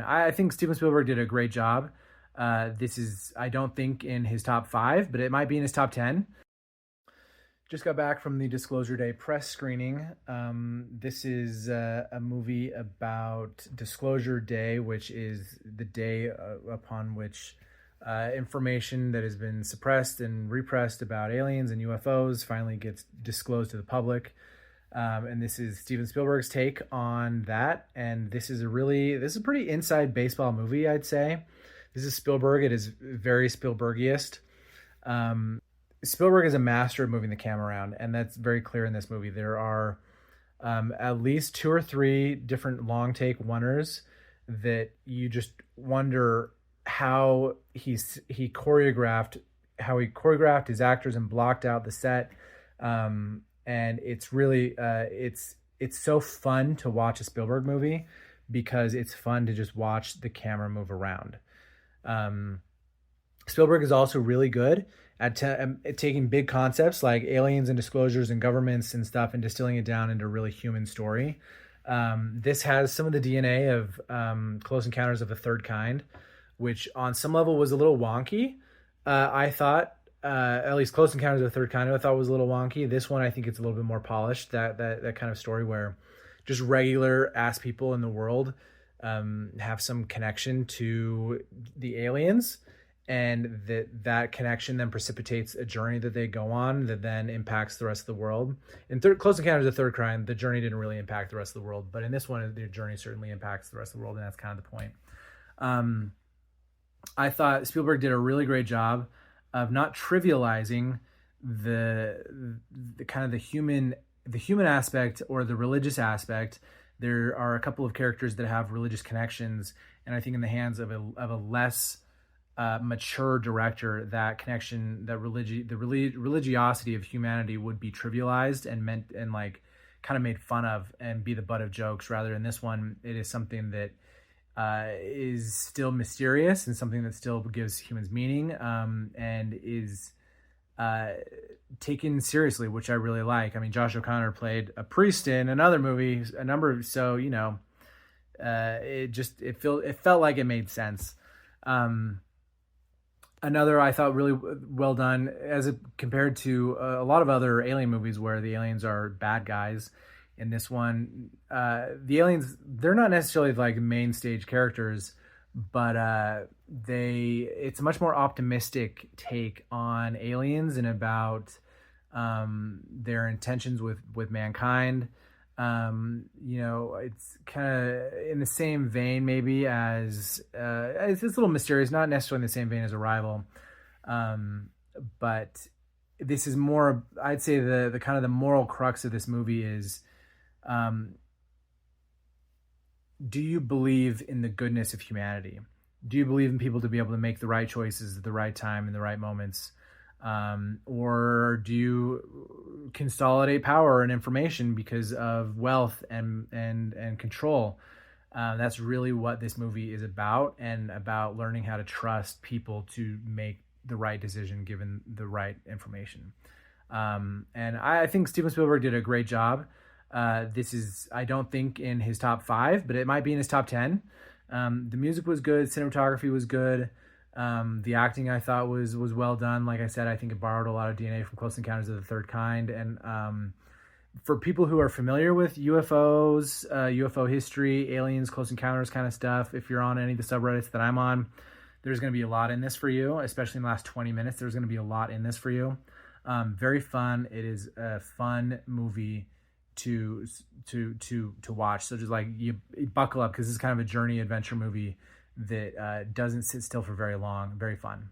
I think Steven Spielberg did a great job. This is, I don't think, in his top five, but it might be in his top 10. Just got back from the Disclosure Day press screening. This is a movie about Disclosure Day, which is the day upon which information that has been suppressed and repressed about aliens and UFOs finally gets disclosed to the public. And this is Steven Spielberg's take on that. And this is a pretty inside baseball movie, I'd say. This is Spielberg. It is very Spielbergiest. Spielberg is a master of moving the camera around, and that's very clear in this movie. There are at least 2 or 3 different long take oneers that you just wonder how he choreographed his actors and blocked out the set. And it's really it's so fun to watch a Spielberg movie because it's fun to just watch the camera move around. Spielberg is also really good at taking big concepts like aliens and disclosures and governments and stuff and distilling it down into a really human story. This has some of the DNA of Close Encounters of a Third Kind, which on some level was a little wonky. I thought, at least Close Encounters of a Third Kind, I thought was a little wonky. This one, I think it's a little bit more polished. That kind of story where just regular ass people in the world have some connection to the aliens, and that connection then precipitates a journey that they go on that then impacts the rest of the world. In Close Encounters of the Third Kind, the journey didn't really impact the rest of the world, but in this one, the journey certainly impacts the rest of the world, and that's kind of the point. I thought Spielberg did a really great job of not trivializing the kind of the human aspect or the religious aspect. There are a couple of characters that have religious connections, and I think in the hands of a less mature director, that connection, the religiosity of humanity would be trivialized and meant and like kind of made fun of and be the butt of jokes. Rather, in this one, it is something that is still mysterious and something that still gives humans meaning, and is taken seriously, which I really like. I mean, Josh O'Connor played a priest in another movie, it felt like it made sense. Another I thought really well done as compared to a lot of other alien movies where the aliens are bad guys. In this one, the aliens, they're not necessarily like main stage characters, but it's a much more optimistic take on aliens and about their intentions with mankind. It's kind of in the same vein maybe as it's a little mysterious, not necessarily in the same vein as Arrival, but this is more, I'd say the kind of the moral crux of this movie is, do you believe in the goodness of humanity? Do you believe in people to be able to make the right choices at the right time in the right moments? Or do you consolidate power and information because of wealth and control? That's really what this movie is about, and about learning how to trust people to make the right decision given the right information. And I think Steven Spielberg did a great job. This is, I don't think, in his top 5, but it might be in his top 10. The music was good. Cinematography was good. The acting I thought was well done. Like I said, I think it borrowed a lot of DNA from Close Encounters of the Third Kind. And for people who are familiar with UFOs, UFO history, aliens, Close Encounters kind of stuff, if you're on any of the subreddits that I'm on, there's going to be a lot in this for you, especially in the last 20 minutes. There's going to be a lot in this for you. Very fun. It is a fun movie to watch. So just like you buckle up, because this is kind of a journey adventure movie that doesn't sit still for very long. Very fun.